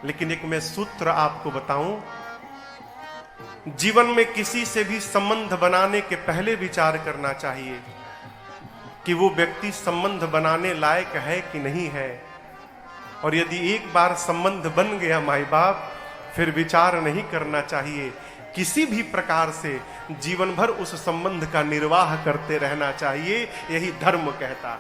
लेकिन एक मैं सूत्र आपको बताऊं, जीवन में किसी से भी संबंध बनाने के पहले विचार करना चाहिए कि वो व्यक्ति संबंध बनाने लायक है कि नहीं है। और यदि एक बार संबंध बन गया माई बाप, फिर विचार नहीं करना चाहिए, किसी भी प्रकार से जीवन भर उस संबंध का निर्वाह करते रहना चाहिए, यही धर्म कहता है।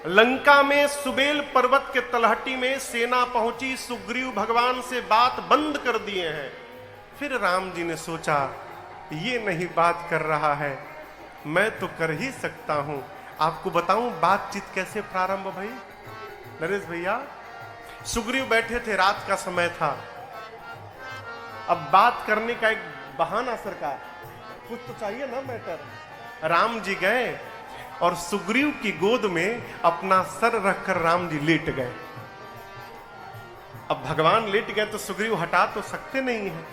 लंका में सुबेल पर्वत के तलहटी में सेना पहुंची, सुग्रीव भगवान से बात बंद कर दिए हैं। फिर राम जी ने सोचा ये नहीं बात कर रहा है, मैं तो कर ही सकता हूं। आपको बताऊं बातचीत कैसे प्रारंभ भई नरेश भैया। सुग्रीव बैठे थे, रात का समय था। अब बात करने का एक बहाना, सरकार कुछ तो चाहिए ना मैटर। राम जी गए और सुग्रीव की गोद में अपना सर रखकर राम जी लेट गए। अब भगवान लेट गए तो सुग्रीव हटा तो सकते नहीं है,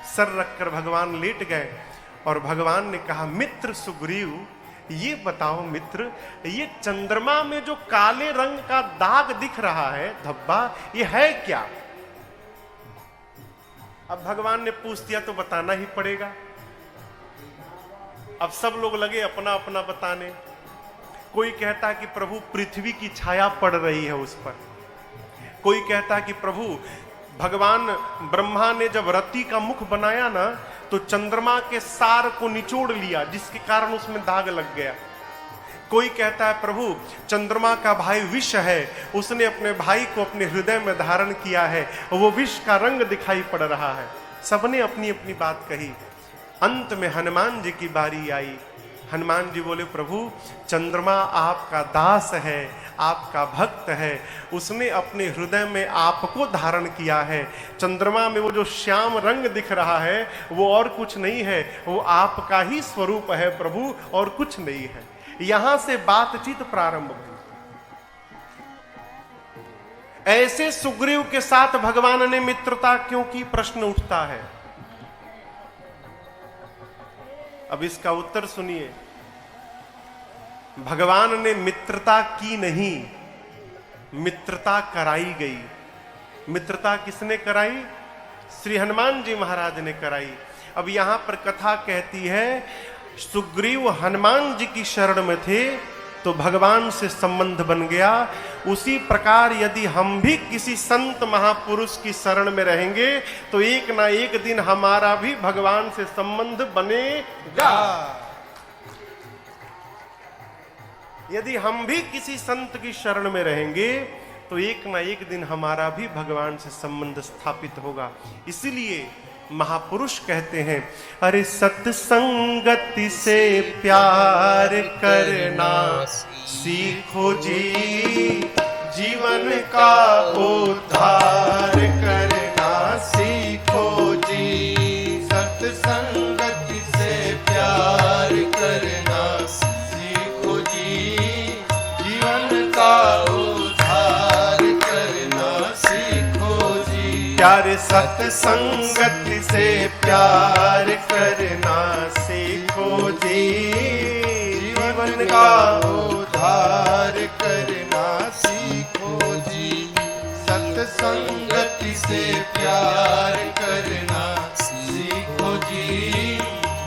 सर रखकर भगवान लेट गए। और भगवान ने कहा, मित्र सुग्रीव, ये बताओ मित्र, ये चंद्रमा में जो काले रंग का दाग दिख रहा है, धब्बा, ये है क्या? अब भगवान ने पूछ दिया तो बताना ही पड़ेगा। अब सब लोग लगे अपना अपना बताने। कोई कहता है कि प्रभु पृथ्वी की छाया पड़ रही है उस पर। कोई कहता है कि प्रभु भगवान ब्रह्मा ने जब रति का मुख बनाया ना, तो चंद्रमा के सार को निचोड़ लिया, जिसके कारण उसमें दाग लग गया। कोई कहता है प्रभु चंद्रमा का भाई विष है, उसने अपने भाई को अपने हृदय में धारण किया है, वो विष का रंग दिखाई पड़ रहा है। सबने अपनी अपनी बात कही। अंत में हनुमान जी की बारी आई। हनुमान जी बोले, प्रभु चंद्रमा आपका दास है, आपका भक्त है, उसने अपने हृदय में आपको धारण किया है। चंद्रमा में वो जो श्याम रंग दिख रहा है वो और कुछ नहीं है, वो आपका ही स्वरूप है प्रभु, और कुछ नहीं है। यहां से बातचीत प्रारंभ हुई। ऐसे सुग्रीव के साथ भगवान ने मित्रता क्यों की, प्रश्न उठता है। अब इसका उत्तर सुनिए। भगवान ने मित्रता की नहीं, मित्रता कराई गई। मित्रता किसने कराई? श्री हनुमान जी महाराज ने कराई। अब यहां पर कथा कहती है, सुग्रीव हनुमान जी की शरण में थे तो भगवान से संबंध बन गया। उसी प्रकार यदि हम भी किसी संत महापुरुष की शरण में रहेंगे तो एक ना एक दिन हमारा भी भगवान से संबंध बनेगा। यदि हम भी किसी संत की शरण में रहेंगे तो एक ना एक दिन हमारा भी भगवान से संबंध स्थापित होगा। इसीलिए महापुरुष कहते हैं, अरे सत्संगति से प्यार करना सीखो जी, जीवन का उद्धार करना सीखो जी। सत्संगति से प्यार करना सीखो जी, जीवन का उद्धार करना सीखो जी। प्यारे सत्संगति से प्यार करना सीखो जी, जीवन का उद्धार करना सीखो जी। सत्संगति से प्यार करना सीखो जी,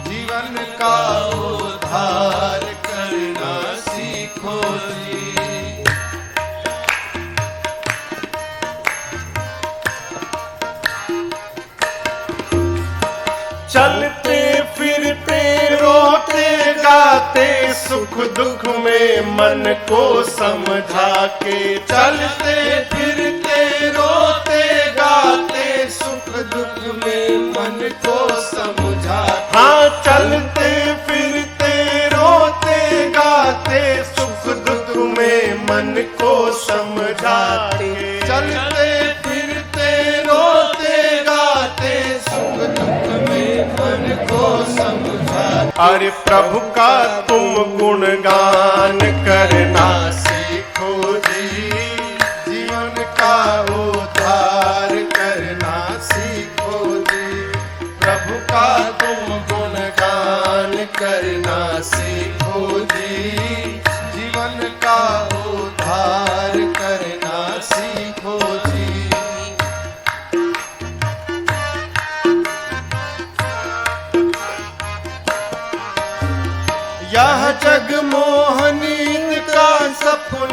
जीवन का उद्धार करना सीखो जी। चलते फिरते रोते गाते सुख दुख में मन को समझा के। चलते फिरते रोते गाते सुख दुख में मन को समझा। हाँ, चलते फिरते रोते गाते सुख दुख में मन को समझाते। चलते फिरते रोते गाते सुख दुख में मन को समझा। अरे प्रभु का तुम गुणगान करना सीखो जी, जीवन का उद्धार करना सीखो जी। प्रभु का तुम गुणगान करना सीखो जी, जीवन का उद्धार करना सीखो जी।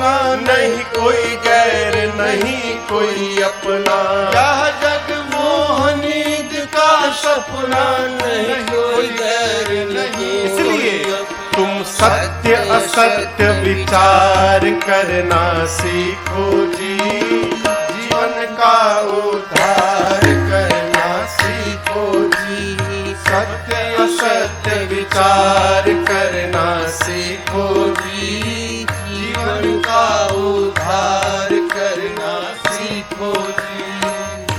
सपना, नहीं कोई गैर नहीं कोई अपना, यह जग मोहनीद का सपना, नहीं कोई गैर नहीं। इसलिए तुम सत्य असत्य विचार करना सीखो जी, जीवन का उद्धार करना सीखो जी, सत्य असत्य विचार करना सीखो जी, जीवन का उद्धार करना सीखो जी।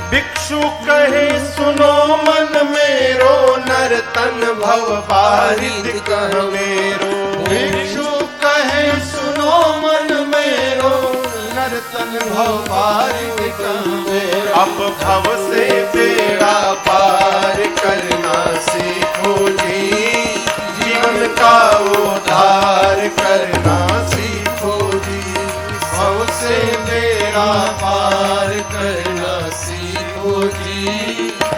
भिक्षु कहे सुनो मन मेरो, नर्तन भव बारिद कह मेरो, भिक्षु कहे सुनो मन मेरो, नर्तन भव बारिद कह मेरो। अब भव से बेड़ा पार करना सीखो जी, जीवन का उद्धार करना सीखो जी, भव से बेड़ा पार करना सीखो जी,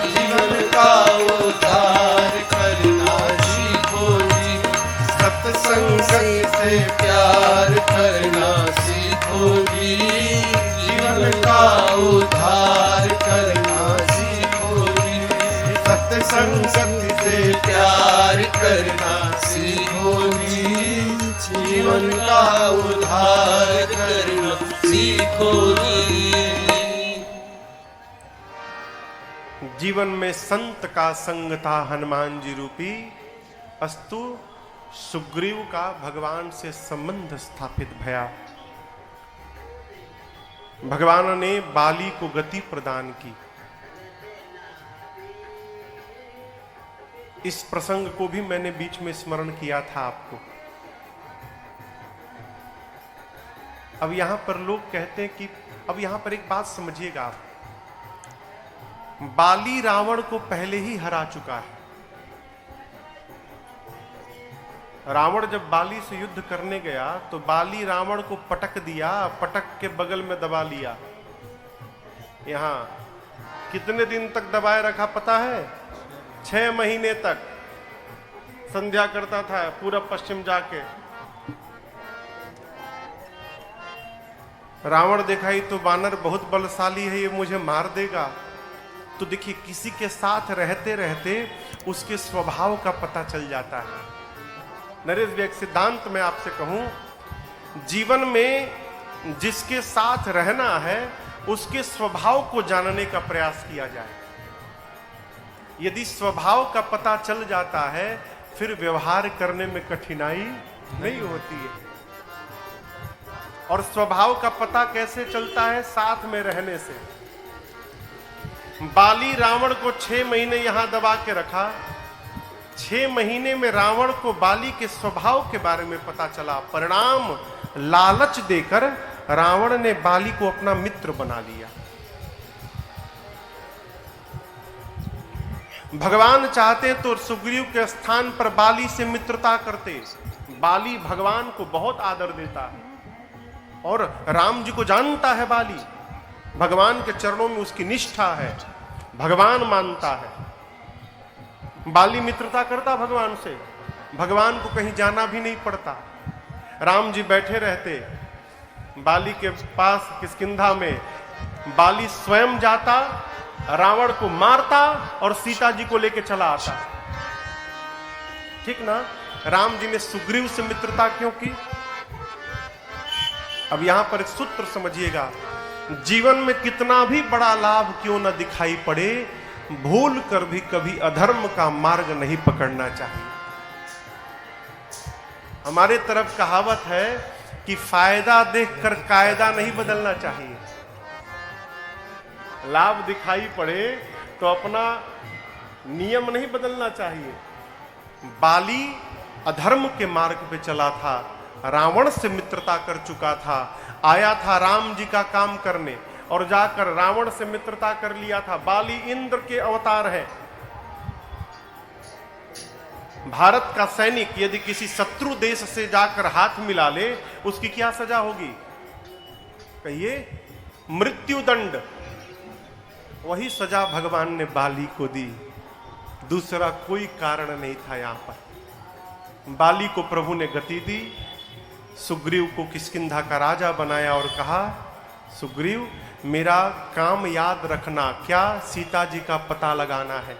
जीवन का उद्धार करना सीखो जी, सत्संग से प्यार करना सीखो जी, जीवन का उद्धार करना सीखो जी, सत्संग से प्यार करना सीखो जी, जीवन का उद्धार करना सीखो जी। जीवन में संत का संग था हनुमान जी रूपी, अस्तु सुग्रीव का भगवान से संबंध स्थापित भया। भगवान ने बाली को गति प्रदान की। इस प्रसंग को भी मैंने बीच में स्मरण किया था आपको। अब यहां पर लोग कहते हैं कि अब यहां पर एक बात समझिएगा आप, बाली रावण को पहले ही हरा चुका है। रावण जब बाली से युद्ध करने गया तो बाली रावण को पटक दिया, पटक के बगल में दबा लिया। यहां कितने दिन तक दबाए रखा पता है? 6 महीने तक संध्या करता था पूरब पश्चिम जाके। रावण देखा ही तो वानर बहुत बलशाली है, ये मुझे मार देगा। तो देखिए किसी के साथ रहते रहते उसके स्वभाव का पता चल जाता है। नरेश जी, एक सिद्धांत मैं आपसे कहूं, जीवन में जिसके साथ रहना है उसके स्वभाव को जानने का प्रयास किया जाए। यदि स्वभाव का पता चल जाता है फिर व्यवहार करने में कठिनाई नहीं होती है। और स्वभाव का पता कैसे चलता है? साथ में रहने से। बाली रावण को 6 महीने यहां दबा के रखा। 6 महीने में रावण को बाली के स्वभाव के बारे में पता चला। परिणाम लालच देकर रावण ने बाली को अपना मित्र बना लिया। भगवान चाहते तो सुग्रीव के स्थान पर बाली से मित्रता करते। बाली भगवान को बहुत आदर देता है और राम जी को जानता है। बाली भगवान के चरणों में उसकी निष्ठा है, भगवान मानता है। बाली मित्रता करता भगवान से, भगवान को कहीं जाना भी नहीं पड़ता। राम जी बैठे रहते बाली के पास किष्किंधा में, बाली स्वयं जाता, रावण को मारता और सीता जी को लेकर चला आता। ठीक ना? राम जी ने सुग्रीव से मित्रता क्यों की? अब यहां पर एक सूत्र समझिएगा, जीवन में कितना भी बड़ा लाभ क्यों न दिखाई पड़े, भूल कर भी कभी अधर्म का मार्ग नहीं पकड़ना चाहिए। हमारे तरफ कहावत है कि फायदा देखकर कायदा नहीं बदलना चाहिए। लाभ दिखाई पड़े तो अपना नियम नहीं बदलना चाहिए। बाली अधर्म के मार्ग पे चला था, रावण से मित्रता कर चुका था, आया था राम जी का काम करने और जाकर रावण से मित्रता कर लिया था। बाली इंद्र के अवतार है। भारत का सैनिक यदि किसी शत्रु देश से जाकर हाथ मिला ले, उसकी क्या सजा होगी? कहिए, मृत्युदंड। वही सजा भगवान ने बाली को दी, दूसरा कोई कारण नहीं था। यहां पर बाली को प्रभु ने गति दी, सुग्रीव को किष्किंधा का राजा बनाया और कहा, सुग्रीव मेरा काम याद रखना, क्या? सीता जी का पता लगाना है।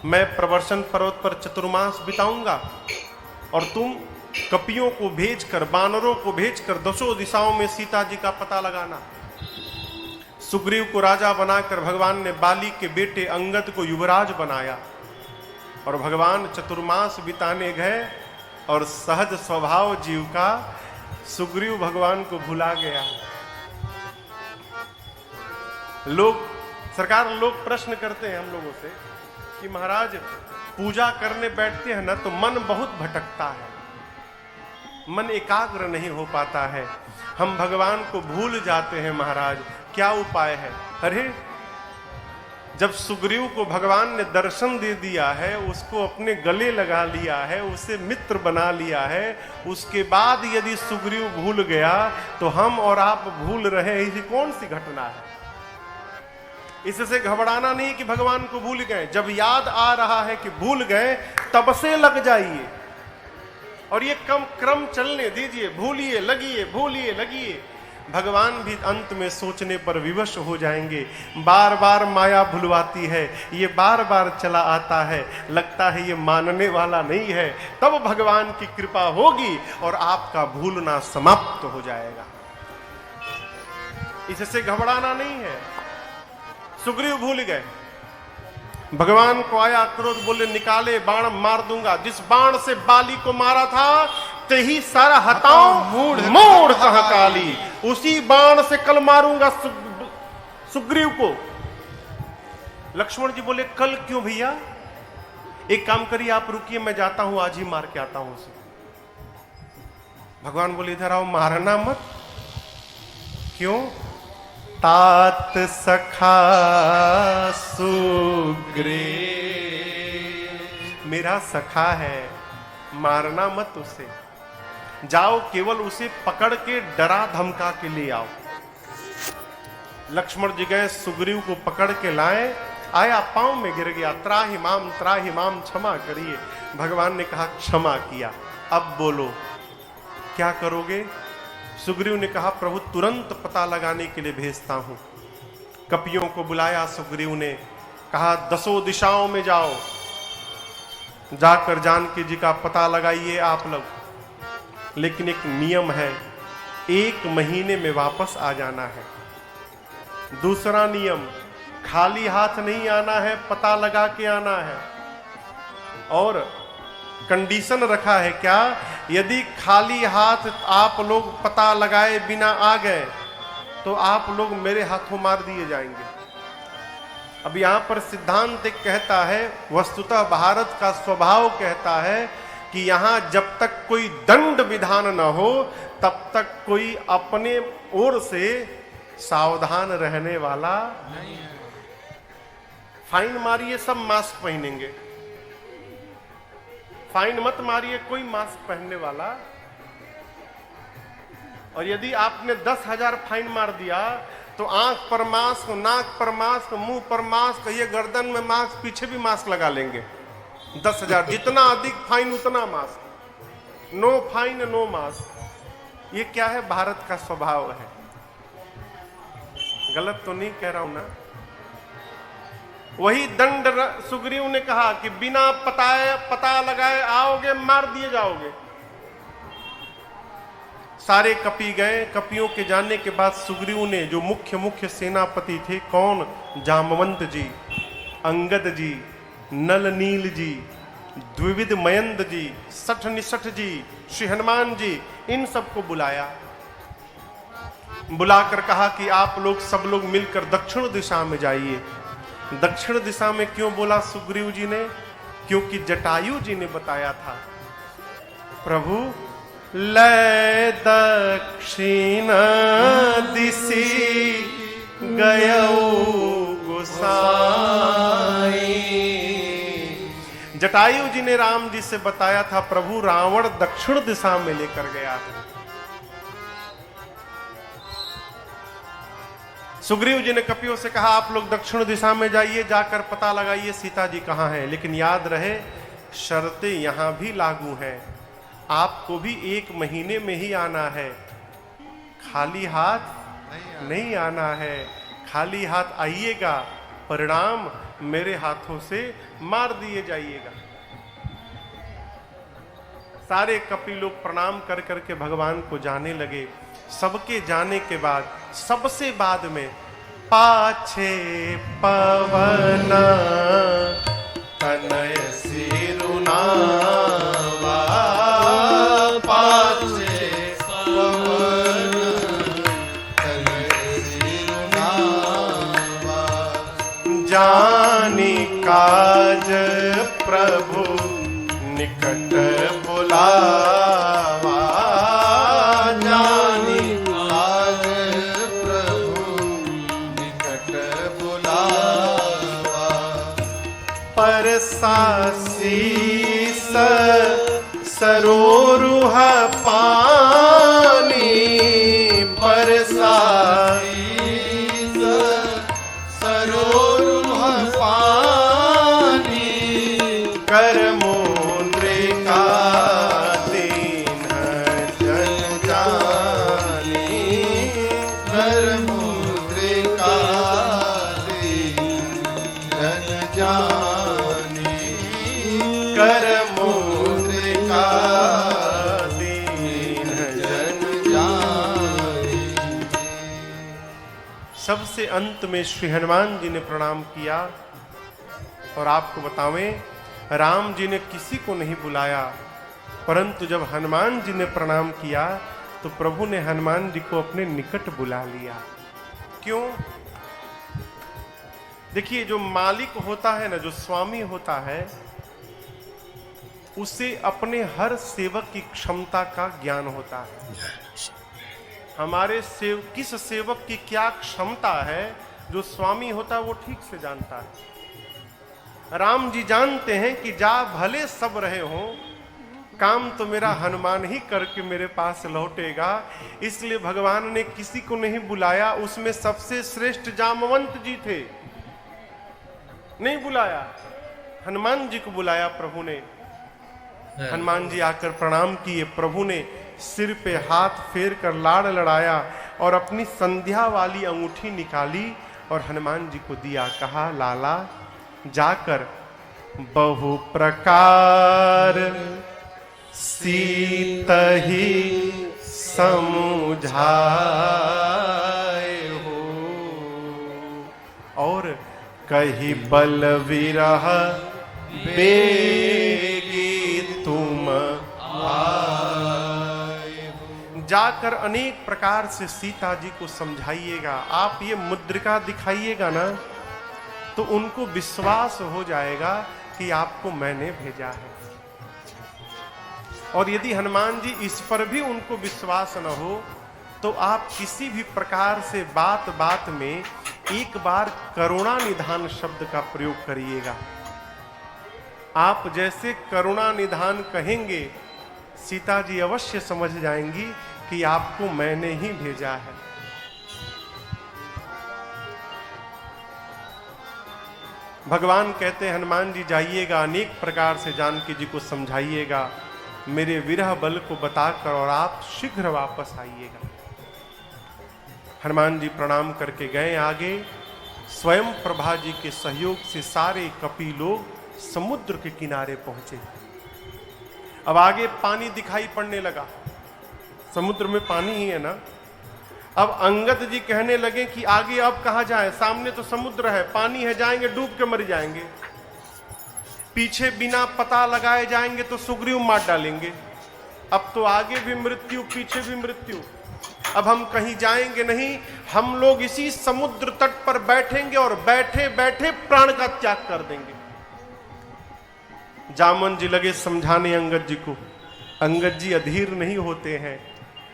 मैं प्रवर्षण पर्वत पर चतुर्मास बिताऊंगा और तुम कपियों को भेजकर, बानरों को भेजकर दसों दिशाओं में सीता जी का पता लगाना। सुग्रीव को राजा बनाकर भगवान ने बाली के बेटे अंगद को युवराज बनाया और भगवान चतुर्मास बिताने गए और सहज स्वभाव जीव का सुग्रीव भगवान को भुला गया। लोग प्रश्न करते हैं हम लोगों से कि महाराज पूजा करने बैठते हैं ना तो मन बहुत भटकता है, मन एकाग्र नहीं हो पाता है, हम भगवान को भूल जाते हैं महाराज, क्या उपाय है? अरे जब सुग्रीव को भगवान ने दर्शन दे दिया है, उसको अपने गले लगा लिया है, उसे मित्र बना लिया है, उसके बाद यदि सुग्रीव भूल गया तो हम और आप भूल रहे, ऐसी कौन सी घटना है? इससे घबराना नहीं कि भगवान को भूल गए। जब याद आ रहा है कि भूल गए तब से लग जाइए और ये क्रम चलने दीजिए, भूलिए लगिए, भूलिए लगिए। भगवान भी अंत में सोचने पर विवश हो जाएंगे। बार बार माया भुलवाती है, ये बार बार चला आता है, लगता है ये मानने वाला नहीं है, तब भगवान की कृपा होगी और आपका भूलना समाप्त हो जाएगा। इससे घबराना नहीं है। सुग्रीव भूल गए, भगवान को आया क्रोध, बोले निकाले बाण मार दूंगा। जिस बाण से बाली को मारा था तेही सारा हटाओ मूढ़ कह काली, उसी बाण से कल मारूंगा सुग्रीव को। लक्ष्मण जी बोले कल क्यों भैया? एक काम करिए, आप रुकिए, मैं जाता हूं, आज ही मार के आता हूं उसे। भगवान बोले इधर आओ, मारना मत। क्यों? तात सखा सुग्रीव मेरा सखा है, मारना मत उसे, जाओ केवल उसे पकड़ के डरा धमका के ले आओ। लक्ष्मण जी गए, सुग्रीव को पकड़ के लाए, आया पांव में गिर गया, त्राहि माम क्षमा करिए। भगवान ने कहा क्षमा किया, अब बोलो क्या करोगे? सुग्रीव ने कहा प्रभु तुरंत पता लगाने के लिए भेजता हूं। कपियों को बुलाया सुग्रीव ने, कहा दसों दिशाओं में जाओ, जाकर जानकी जी का पता लगाइए आप लोग, लेकिन एक नियम है, 1 महीने में वापस आ जाना है। दूसरा नियम, खाली हाथ नहीं आना है, पता लगा के आना है। और कंडीशन रखा है क्या? यदि खाली हाथ आप लोग पता लगाए बिना आ गए तो आप लोग मेरे हाथों मार दिए जाएंगे। अब यहां पर सिद्धांत एक कहता है, वस्तुतः भारत का स्वभाव कहता है कि यहां जब तक कोई दंड विधान न हो तब तक कोई अपने ओर से सावधान रहने वाला नहीं है। फाइन मारिए, सब मास्क पहनेंगे, फाइन मत मारिए कोई मास्क पहनने वाला। और यदि आपने 10,000 फाइन मार दिया तो आंख पर मास्क, नाक पर मास्क, मुंह पर मास्क, ये गर्दन में मास्क, पीछे भी मास्क लगा लेंगे। 10,000, जितना अधिक फाइन उतना mask, no fine no mask. ये क्या है? भारत का स्वभाव है। गलत तो नहीं कह रहा हूं ना? वही दंड सुग्रीव ने कहा कि बिना पता लगाए आओगे मार दिए जाओगे। सारे कपी गए। कपियों के जाने के बाद सुग्रीव ने, जो मुख्य सेनापति थे, कौन? जामवंत जी, अंगद जी, नल नील जी, द्विविध मयंद जी, सठ निसठ जी, श्री हनुमान जी, इन सबको बुलाया। बुलाकर कहा कि आप लोग सब लोग मिलकर दक्षिण दिशा में जाइए। दक्षिण दिशा में क्यों बोला सुग्रीव जी ने? क्योंकि जटायु जी ने बताया था, प्रभु लय दक्षिण दिशि गयो गोसाई। जटायु जी ने राम जी से बताया था, प्रभु रावण दक्षिण दिशा में लेकर गया है। सुग्रीव जी ने कपियों से कहा आप लोग दक्षिण दिशा में जाइए, जाकर पता लगाइए सीता जी कहां हैं। लेकिन याद रहे, शर्तें यहां भी लागू हैं। आपको भी 1 महीने में ही आना है, खाली हाथ नहीं आना है। खाली हाथ आइएगा, परिणाम मेरे हाथों से मार दिए जाइएगा। सारे कपि लोग प्रणाम कर करके भगवान को जाने लगे। सबके जाने के बाद सबसे बाद में पाछे पवन तनय सिरुनावा, पाछे पवन तनय सिरुनावा, जानी काज प्रभु निकट बुलावा, जानी काज प्रभु निकट बुलावा, परसासीस सरोरुह पानी, परसासीस सरोरुह पानी, कर मुद्रिका दीन जन जानी, कर मुद्रिका दीन जन जानी, कर मुद्रिका दीन जन। जानी। सबसे अंत में श्री हनुमान जी ने प्रणाम किया। और आपको बतावें, राम जी ने किसी को नहीं बुलाया, परंतु जब हनुमान जी ने प्रणाम किया तो प्रभु ने हनुमान जी को अपने निकट बुला लिया। क्यों? देखिए, जो मालिक होता है ना, जो स्वामी होता है, उसे अपने हर सेवक की क्षमता का ज्ञान होता है। हमारे किस सेवक की क्या क्षमता है, जो स्वामी होता है वो ठीक से जानता है। राम जी जानते हैं कि जा भले सब रहे हों, काम तो मेरा हनुमान ही करके मेरे पास लौटेगा। इसलिए भगवान ने किसी को नहीं बुलाया। उसमें सबसे श्रेष्ठ जामवंत जी थे, नहीं बुलाया, हनुमान जी को बुलाया प्रभु ने। हनुमान जी आकर प्रणाम किए। प्रभु ने सिर पे हाथ फेर कर लाड़ लड़ाया और अपनी संध्या वाली अंगूठी निकाली और हनुमान जी को दिया। कहा, लाला जाकर बहु प्रकार सीतहि समुझाए हो, और कही बल विरह बेगी तुम आए हो। जाकर अनेक प्रकार से सीता जी को समझाइएगा। आप ये मुद्रिका दिखाइएगा ना, तो उनको विश्वास हो जाएगा कि आपको मैंने भेजा है। और यदि हनुमान जी इस पर भी उनको विश्वास न हो, तो आप किसी भी प्रकार से बात बात में एक बार करुणा निधान शब्द का प्रयोग करिएगा। आप जैसे करुणा निधान कहेंगे, सीता जी अवश्य समझ जाएंगी कि आपको मैंने ही भेजा है। भगवान कहते हैं, हनुमान जी जाइएगा, अनेक प्रकार से जानकी जी को समझाइएगा, मेरे विरह बल को बताकर, और आप शीघ्र वापस आइएगा। हनुमान जी प्रणाम करके गए आगे। स्वयं प्रभा जी के सहयोग से सारे कपि लोग समुद्र के किनारे पहुंचे। अब आगे पानी दिखाई पड़ने लगा, समुद्र में पानी ही है ना। अब अंगद जी कहने लगे कि आगे अब कहां जाए, सामने तो समुद्र है, पानी है, जाएंगे डूब के मर जाएंगे। पीछे बिना पता लगाए जाएंगे तो सुग्रीव मार डालेंगे। अब तो आगे भी मृत्यु, पीछे भी मृत्यु। अब हम कहीं जाएंगे नहीं, हम लोग इसी समुद्र तट पर बैठेंगे और बैठे बैठे प्राण का त्याग कर देंगे। जामन जी लगे समझाने अंगद जी को। अंगद जी अधीर नहीं होते हैं।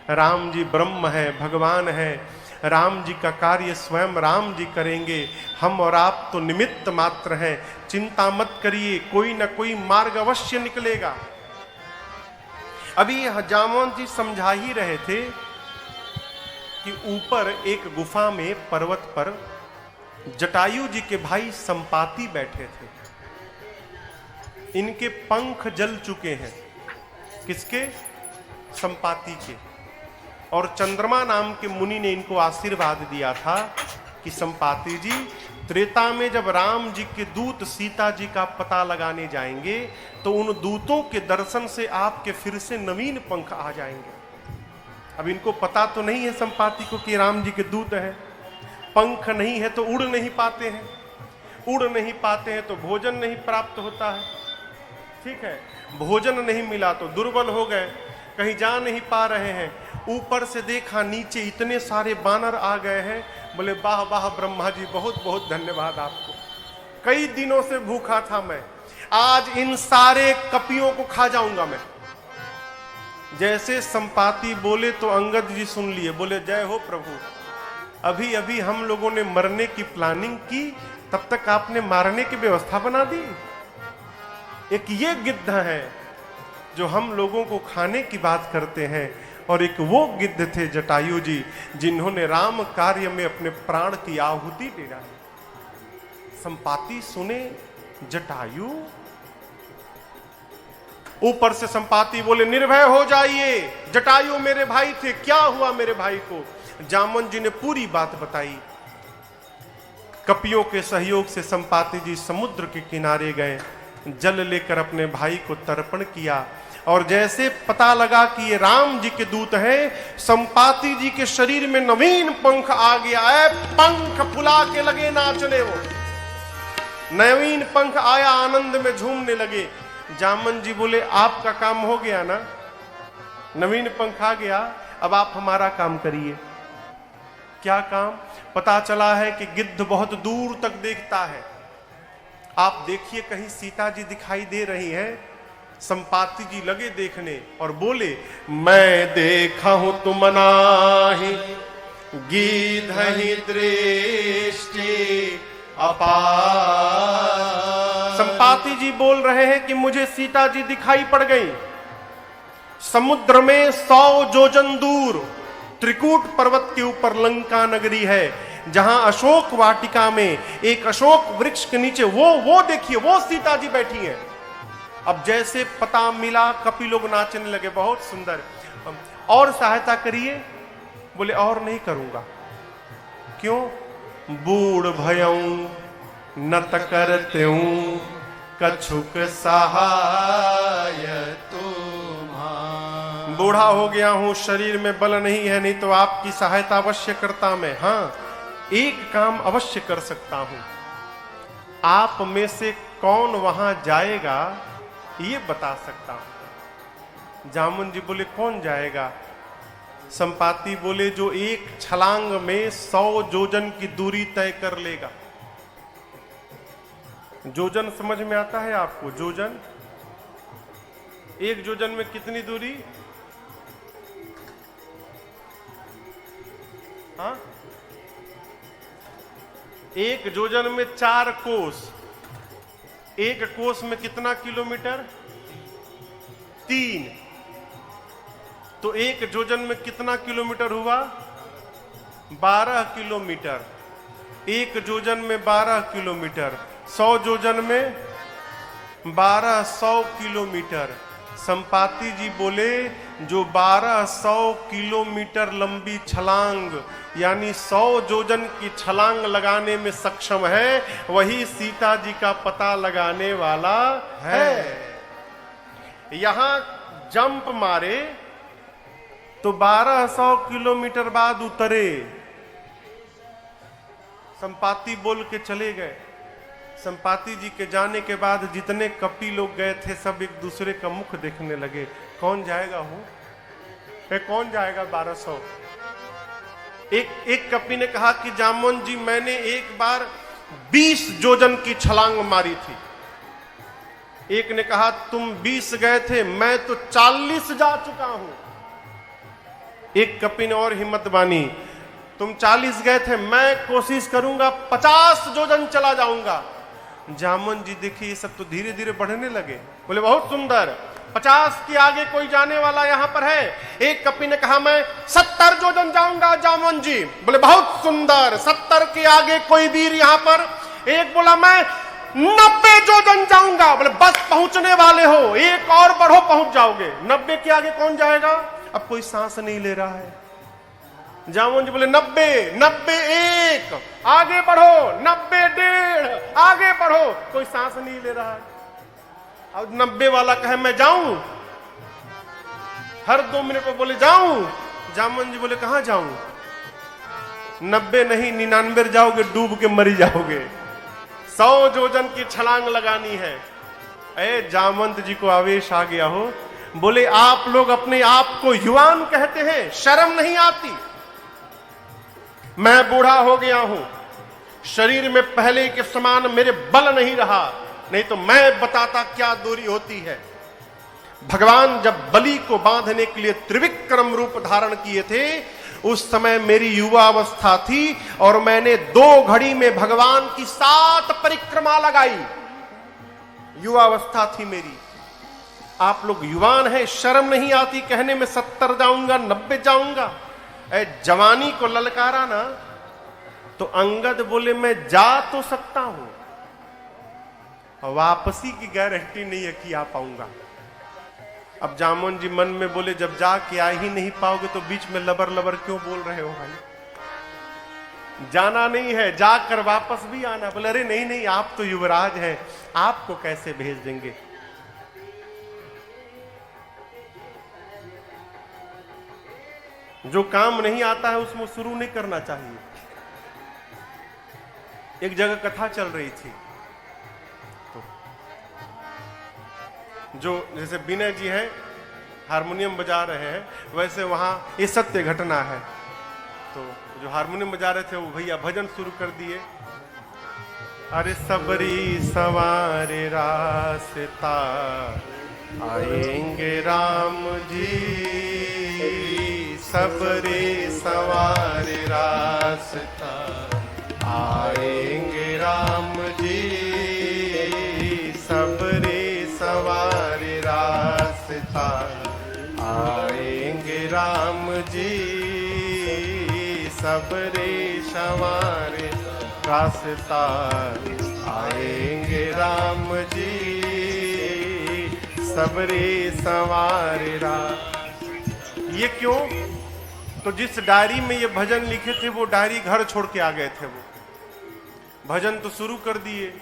राम जी ब्रह्म है, भगवान है, राम जी का कार्य स्वयं राम जी करेंगे, हम और आप तो निमित्त मात्र हैं। चिंता मत करिए, कोई ना कोई मार्ग अवश्य निकलेगा। अभी जामवंत जी समझा ही रहे थे कि ऊपर एक गुफा में पर्वत पर जटायु जी के भाई संपाति बैठे थे। इनके पंख जल चुके हैं, किसके? संपाति के। और चंद्रमा नाम के मुनि ने इनको आशीर्वाद दिया था कि संपाति जी, त्रेता में जब राम जी के दूत सीता जी का पता लगाने जाएंगे तो उन दूतों के दर्शन से आपके फिर से नवीन पंख आ जाएंगे। अब इनको पता तो नहीं है संपाति को कि राम जी के दूत हैं, पंख नहीं है तो उड़ नहीं पाते हैं, उड़ नहीं पाते हैं तो भोजन नहीं प्राप्त होता है, ठीक है, भोजन नहीं मिला तो दुर्बल हो गए, कहीं जा नहीं पा रहे हैं। ऊपर से देखा नीचे इतने सारे बानर आ गए हैं, बोले वाह वाह ब्रह्मा जी, बहुत बहुत धन्यवाद आपको, कई दिनों से भूखा था मैं, आज इन सारे कपियों को खा जाऊंगा मैं। जैसे संपाति बोले तो अंगद जी सुन लिए, बोले जय हो प्रभु, अभी अभी हम लोगों ने मरने की प्लानिंग की, तब तक आपने मारने की व्यवस्था बना दी। एक ये गिद्ध है जो हम लोगों को खाने की बात करते हैं, और एक वो गिद्ध थे जटायु जी जिन्होंने राम कार्य में अपने प्राण की आहुति दे डाली। संपाति सुने जटायु, ऊपर से संपाति बोले निर्भय हो जाइए, जटायु मेरे भाई थे, क्या हुआ मेरे भाई को? जामन जी ने पूरी बात बताई। कपियों के सहयोग से संपाति जी समुद्र के किनारे गए, जल लेकर अपने भाई को तर्पण किया, और जैसे पता लगा कि ये राम जी के दूत हैं, संपाति जी के शरीर में नवीन पंख आ गया है, पंख फुला के लगे नाचने, वो नवीन पंख आया, आनंद में झूमने लगे। जामन जी बोले आपका काम हो गया ना, नवीन पंख आ गया, अब आप हमारा काम करिए। क्या काम? पता चला है कि गिद्ध बहुत दूर तक देखता है, आप देखिए कहीं सीता जी दिखाई दे रही हैं। संपाति जी लगे देखने और बोले मैं देखा हूं तुम नाही, गिद्धहि दृष्टि अपार। संपाति जी बोल रहे हैं कि मुझे सीता जी दिखाई पड़ गई, समुद्र में 100 योजन दूर त्रिकूट पर्वत के ऊपर लंका नगरी है, जहां अशोक वाटिका में एक अशोक वृक्ष के नीचे वो देखिए, वो सीता जी बैठी हैं। अब जैसे पता मिला, कपि लोग नाचने लगे, बहुत सुंदर, और सहायता करिए। बोले और नहीं करूंगा। क्यों? बूढ़ भयऊं नत करते हूं, कछुक सहाय तुम्हारा। बूढ़ा हो गया हूं, शरीर में बल नहीं है, नहीं तो आपकी सहायता अवश्य करता मैं। हाँ, एक काम अवश्य कर सकता हूं, आप में से कौन वहां जाएगा ये बता सकता हूं। जामुन जी बोले कौन जाएगा? संपाति बोले जो एक छलांग में 100 योजन की दूरी तय कर लेगा। योजन समझ में आता है आपको? योजन, एक योजन में कितनी दूरी? हाँ, एक योजन में 4 कोस, एक कोस में कितना किलोमीटर? 3। तो एक योजन में कितना किलोमीटर हुआ? 12 किलोमीटर। एक योजन में 12 किलोमीटर, 100 योजन में 1200 किलोमीटर। संपाति जी बोले जो 1200 किलोमीटर लंबी छलांग यानी 100 योजन की छलांग लगाने में सक्षम है, वही सीता जी का पता लगाने वाला है। यहां जंप मारे तो 1200 किलोमीटर बाद उतरे। संपाति बोल के चले गए। संपाति जी के जाने के बाद जितने कपि लोग गए थे सब एक दूसरे का मुख देखने लगे, कौन जाएगा? कौन जाएगा 1200? एक कपि ने कहा कि जामोन जी मैंने एक बार 20 योजन की छलांग मारी थी। एक ने कहा तुम 20 गए थे, मैं तो 40 जा चुका हूं। एक कपि ने और हिम्मत बानी, तुम 40 गए थे, मैं कोशिश करूंगा 50 योजन चला जाऊंगा। जामन जी देखिए ये सब तो धीरे धीरे बढ़ने लगे। बोले बहुत सुंदर, 50 के आगे कोई जाने वाला यहां पर है? एक कपि ने कहा मैं 70 योजन जाऊंगा जामन जी। बोले बहुत सुंदर, 70 के आगे कोई वीर यहां पर? एक बोला मैं 90 जोजन जाऊंगा। बोले बस पहुंचने वाले हो, एक और बढ़ो पहुंच जाओगे। 90 के आगे कौन जाएगा? अब कोई सांस नहीं ले रहा है। जामुन जी बोले 90, 91, आगे बढ़ो, 90, 1.5 आगे बढ़ो। कोई सांस नहीं ले रहा है। अब 90 वाला कहे मैं जाऊं, हर 2 मिनट में बोले जाऊं। जामुन जी बोले कहां जाऊं? 90 नहीं 99 जाओगे, डूब के मरी जाओगे। 100 जोजन की छलांग लगानी है। अरे जामवंत जी को आवेश आ गया हो। बोले आप लोग अपने आप को युवान कहते हैं, शर्म नहीं आती? मैं बूढ़ा हो गया हूं, शरीर में पहले के समान मेरे बल नहीं रहा, नहीं तो मैं बताता क्या दूरी होती है। भगवान जब बलि को बांधने के लिए त्रिविक्रम रूप धारण किए थे, उस समय मेरी युवा अवस्था थी और मैंने 2 घड़ी में भगवान की 7 परिक्रमा लगाई। युवा अवस्था थी मेरी। आप लोग युवान हैं, शर्म नहीं आती कहने में 70 जाऊंगा, 90 जाऊंगा। जवानी को ललकारा ना तो अंगद बोले मैं जा तो सकता हूं, वापसी की गारंटी नहीं है कि आ पाऊंगा। अब जामुन जी मन में बोले जब जाके आ ही नहीं पाओगे तो बीच में लबर लबर क्यों बोल रहे हो भाई? जाना नहीं है, जाकर वापस भी आना। बोले अरे नहीं नहीं, आप तो युवराज हैं, आपको कैसे भेज देंगे। जो काम नहीं आता है उसमें शुरू नहीं करना चाहिए। एक जगह कथा चल रही थी, तो जो जैसे विनय जी हैं हारमोनियम बजा रहे हैं, वैसे वहां ये सत्य घटना है। तो जो हारमोनियम बजा रहे थे वो भैया भजन शुरू कर दिए। अरे सबरी सवारे रास्ता आएंगे राम जी, सबरे सवारे रास्ता आएंगे राम जी, सबरे सवारे रास्ता आएंगे राम जी, सबरे सवारे रास्ता आएंगे राम जी, सबरे सवारे रास्ता। ये क्यों? तो जिस डायरी में ये भजन लिखे थे वो डायरी घर छोड़ के आ गए थे। वो भजन तो शुरू कर दिए,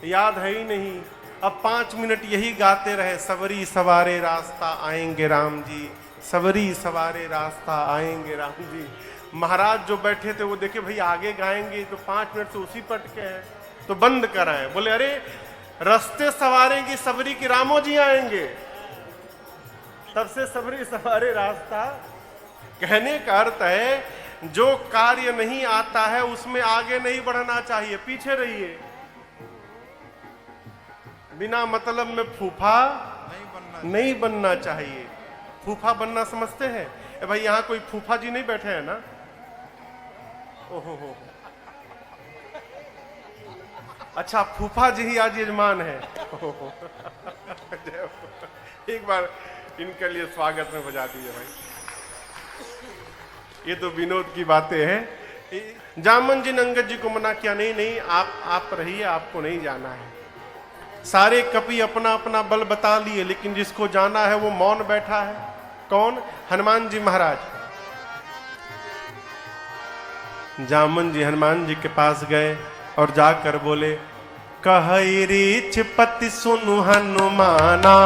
याद है ही नहीं। अब 5 मिनट यही गाते रहे, सबरी सवारे रास्ता आएंगे राम जी, सबरी सवारे रास्ता आएंगे राम जी। महाराज जो बैठे थे वो देखे भाई आगे गाएंगे तो 5 मिनट से उसी पटके हैं, तो बंद कराए। बोले अरे रास्ते सवारेंगी सबरी की रामो जी आएंगे। तब से सबरी सवारे रास्ता कहने का अर्थ है जो कार्य नहीं आता है उसमें आगे नहीं बढ़ना चाहिए, पीछे रहिए। बिना मतलब में फूफा नहीं बनना चाहिए। फूफा बनना समझते हैं? भाई यहां कोई फूफा जी नहीं बैठे हैं ना? ओहो हो, अच्छा फूफा जी ही आज यजमान है। एक बार इनके लिए स्वागत में बजा दीजिए भाई। ये तो विनोद की बातें हैं। जामन जी ने अंगद जी को मना किया, नहीं नहीं आप रहिए, आपको नहीं जाना है। सारे कपि अपना अपना बल बता लिए, लेकिन जिसको जाना है वो मौन बैठा है। कौन? हनुमान जी महाराज। जामन जी हनुमान जी के पास गए और जाकर बोले, कहई रीछ पति सुनु हनुमाना,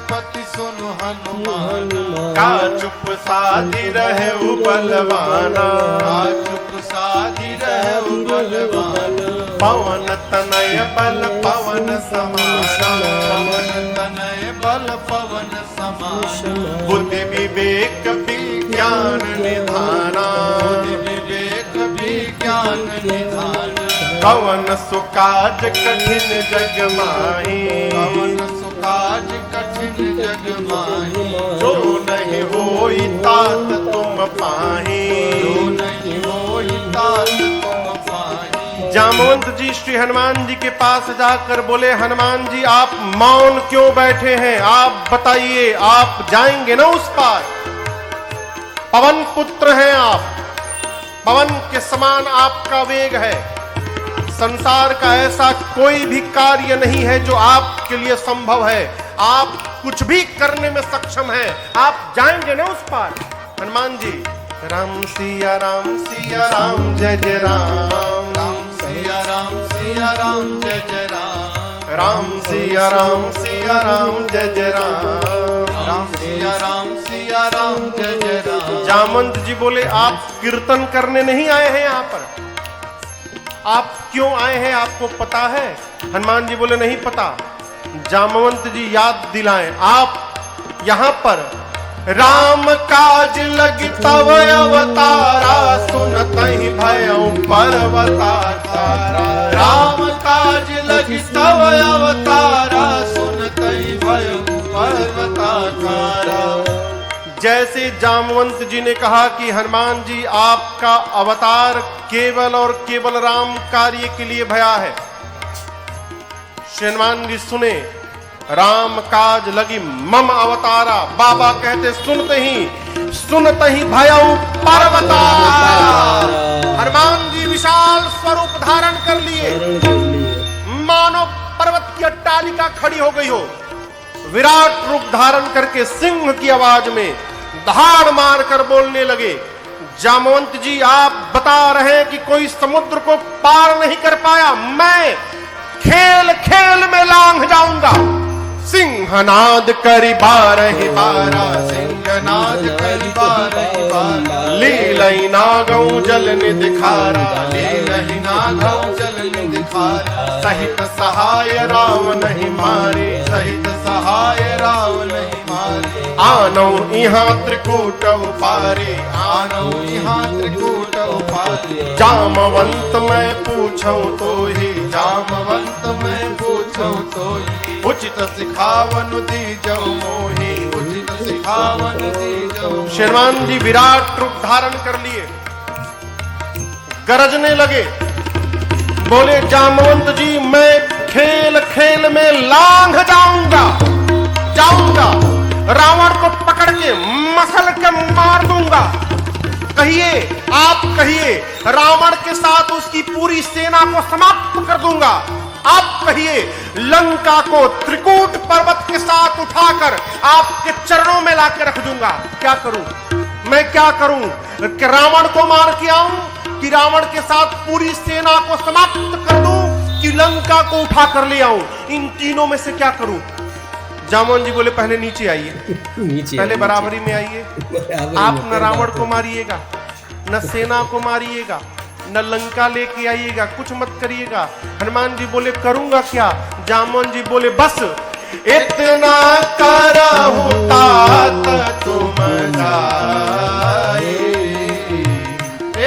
पति सुनु हनुमाना, का चुप साधी रहे बलवाना, का चुप साधी रहे बलवाना, पवन तनय बल पवन समाना, पवन तनय बल पवन समाना, बुद्धि विवेक विज्ञान निधाना, बुद्धि विवेक विज्ञान निधाना, कवन सुकाज कठिन जग माही, कवन सुकाज कठिन जग माही, जो नहीं होई तात तुम पाही, जो नहीं होई तात तुम पाही। जामवंत जी श्री हनुमान जी के पास जाकर बोले, हनुमान जी आप मौन क्यों बैठे हैं? आप बताइए, आप जाएंगे ना उस पार? पवन पुत्र हैं आप, पवन के समान आपका वेग है, संसार का ऐसा कोई भी कार्य नहीं है जो आपके लिए संभव है। आप कुछ भी करने में सक्षम हैं। आप जाएंगे ना उस पार। हनुमान जी राम सिया राम जय जय राम। राम सिया राम जय जय राम। राम सिया राम जय जय राम। राम सिया राम जय जय राम। जामवंत जी बोले आप कीर्तन करने नहीं आए हैं यहाँ पर। आप क्यों आए हैं आपको पता है? हनुमान जी बोले नहीं पता। जामवंत जी याद दिलाएं। आप यहाँ पर राम काज लगी तव अवतारा, सुनतहि भयउ पर्वताकारा। राम काज लगी तव अवतारा, सुनतहि भयउ पर्वताकारा। जैसे जामवंत जी ने कहा कि हनुमान जी आपका अवतार केवल और केवल राम कार्य के लिए भया है। हनुमान जी सुने, राम काज लगी मम अवतारा। बाबा कहते सुनते ही भयउ पर्वताकारा। हनुमान जी विशाल स्वरूप धारण कर लिए, मानो पर्वत की अट्टालिका खड़ी हो गई हो। विराट रूप धारण करके सिंह की आवाज में दहाड़ मारकर बोलने लगे, जामवंत जी आप बता रहे हैं कि कोई समुद्र को पार नहीं कर पाया, मैं खेल खेल में लांघ जाऊंगा। सिंहनाद करी बारहि बारा, सिंहनाद करी बारहि बारा। लीलई नागौ जल निधिखारा, लीलहि नागौ जल निधिखारा। सहित सहाय राम नहीं मारे, सहित सहाय राम नहीं मारे। आनौ इहाँ त्रिकूट उपारे, आनौ इहाँ त्रिकूट उपारे। जामवंत मैं पूछूं तो ही, जामवंत मैं पूछूं तो ही। उचित सिखावन दीजौ मोहि, उचित सिखावन दीजौ। हनुमान जी विराट रूप धारण कर लिए, गरजने लगे, बोले जामवंत जी मैं खेल खेल में लांघ जाऊंगा, रावण को पकड़ के मसल के मार दूंगा। कहिए, आप कहिए, रावण के साथ उसकी पूरी सेना को समाप्त कर दूंगा। आप कहिए, लंका को त्रिकूट पर्वत के साथ उठाकर आपके चरणों में लाकर रख दूंगा। क्या करूं मैं, क्या करूं? कि रावण को मार के आऊं, कि रावण के साथ पूरी सेना को समाप्त कर दूं, कि लंका को उठा कर ले आऊं? इन तीनों में से क्या करूं? जामवंत जी बोले पहले नीचे आइए, पहले बराबरी में आइए। आप न रावण को मारिएगा, न सेना को मारिएगा, न लंका लेके आइएगा, कुछ मत करिएगा। हनुमान जी बोले करूंगा क्या? जामवंत जी बोले बस इतना करहु तात तुम जाए,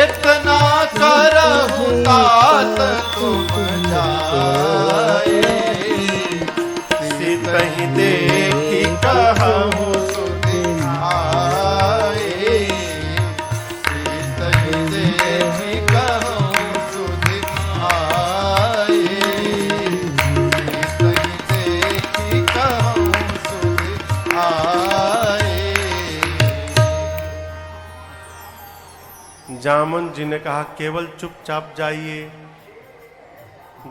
इतना करहु तात तुम जाए। सितहि देखी कहूँ सुधियाए, सितहि देखी कहूँ सुधियाए। सितहि देखी कहूँ सुधियाए। जामवंत जी ने कहा केवल चुपचाप जाइए,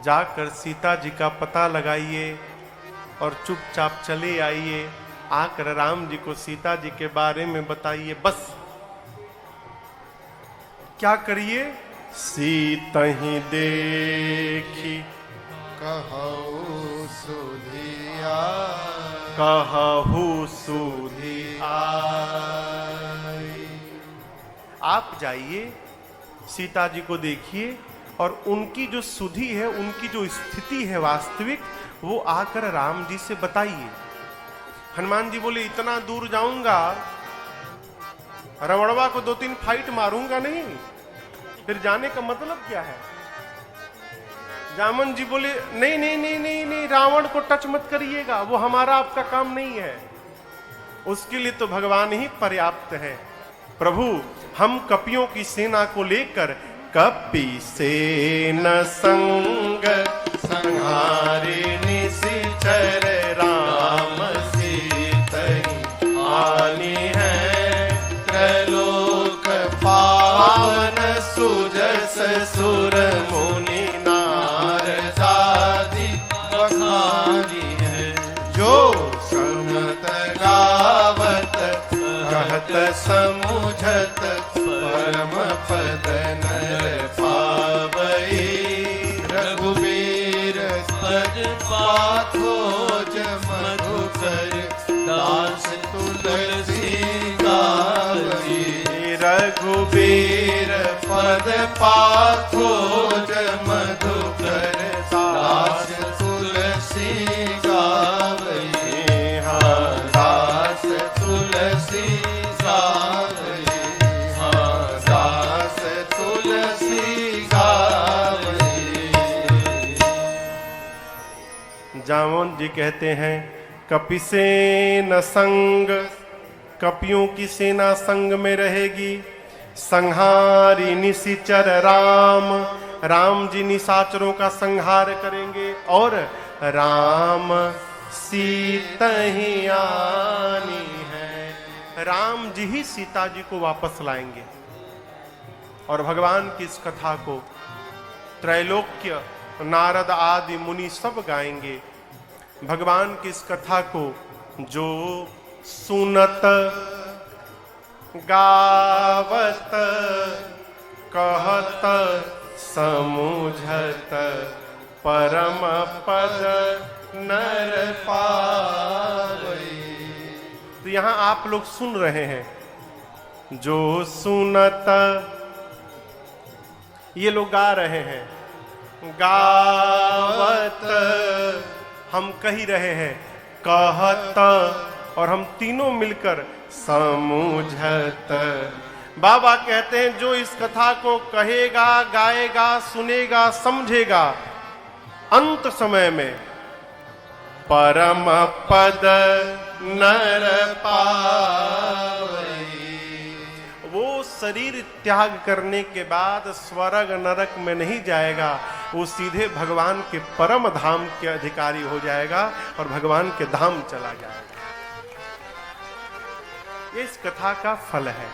जाकर सीता जी का पता लगाइए और चुपचाप चले आइए, आकर राम जी को सीता जी के बारे में बताइए। बस क्या करिए? सीतहि देखी कहूँ सुधियाए, कहहु सुधियाए। आप जाइए, सीता जी को देखिए और उनकी जो सुधि है, उनकी जो स्थिति है वास्तविक, वो आकर राम जी से बताइए। हनुमान जी बोले इतना दूर जाऊंगा, रवणवा को 2-3 फाइट मारूंगा नहीं, फिर जाने का मतलब क्या है? जामवंत जी बोले नहीं नहीं नहीं नहीं नहीं, रावण को टच मत करिएगा, वो हमारा आपका काम नहीं है, उसके लिए तो भगवान ही पर्याप्त है। प्रभु हम कपियों की सेना को लेकर कपि सेन संग संहारे निशिचर राम सीतहि आनी है त्रैलोक पावन सुजस सुर मुनि नाम। पाथोज मधुकर दास तुलसी गावै हाँ दास तुलसी गावै हाँ दास तुलसी गावै। जामवंत जी कहते हैं कपिसेन संग, कपियों की सेना संग में रहेगी। संहारी निशिचर राम, राम जी निशाचरों का संहार करेंगे। और राम सीता ही आनी है, राम जी ही सीता जी को वापस लाएंगे। और भगवान की इस कथा को त्रैलोक्य नारद आदि मुनि सब गाएंगे। भगवान की इस कथा को जो सुनत गावत कहत समुझत परम पद नर पावै। तो यहां आप लोग सुन रहे हैं, जो सुनत, ये लोग गा रहे हैं, गावत हम कही रहे हैं, कहत और हम तीनों मिलकर समुझत। बाबा कहते हैं जो इस कथा को कहेगा, गाएगा, सुनेगा, समझेगा, अंत समय में परम पद नर पावै। वो शरीर त्याग करने के बाद स्वर्ग नरक में नहीं जाएगा, वो सीधे भगवान के परम धाम के अधिकारी हो जाएगा और भगवान के धाम चला जाएगा। ये इस कथा का फल है।